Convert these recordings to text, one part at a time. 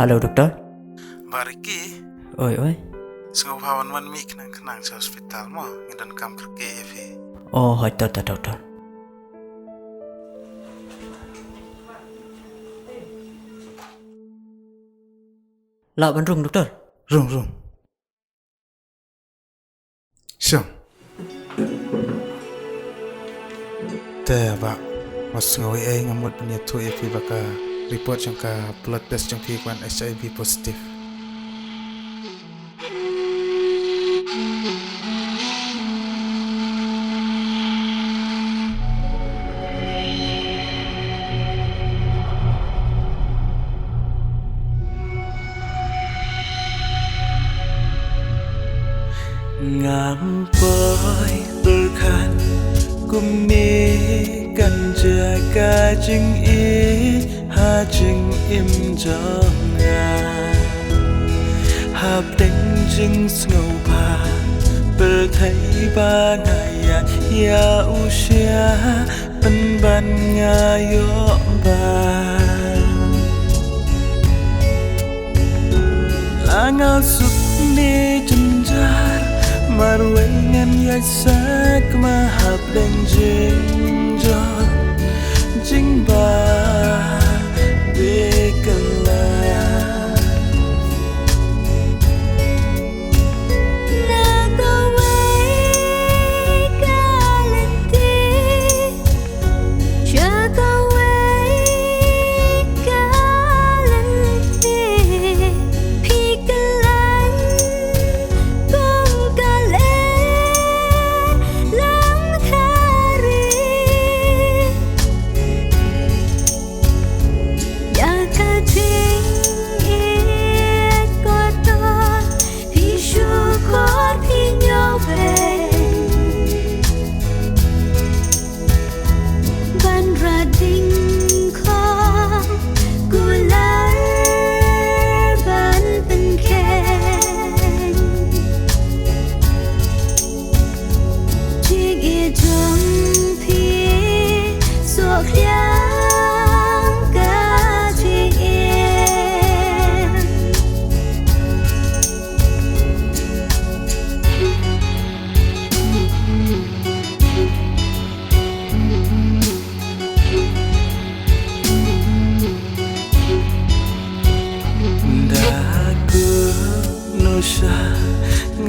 Halo dokter. Bariki, Oi. sengopawan man mi kenang sa hospital mo, ngidan kam kerke evi. Oh, hỏi ta dokter. Lạ bắn rung dokter. Rung. Siang. Te ba, mas ngawi ngamut punya tu evi baka report jangka blood test jangki kwan HIV positif. Ngam boy berkan kumni kan jaga jing i ha jing im jonga hab đánh jing snow pa ber thấy ba ngày ya usia ban ban ngayo ba langal suk ni jenjar marwengan yasak mahab dan jingjot jingba bekala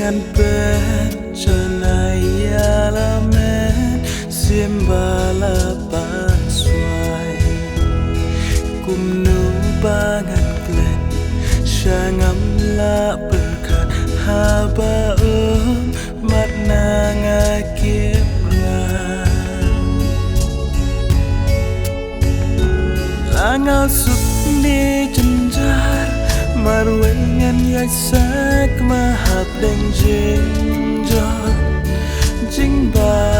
ngan pen chanaya la men simbala paswai kumnu bangan klen shangam la berkat haba mat nanga kibran langal sukni jenjar marwengan yasak mahab dan jingjot jingba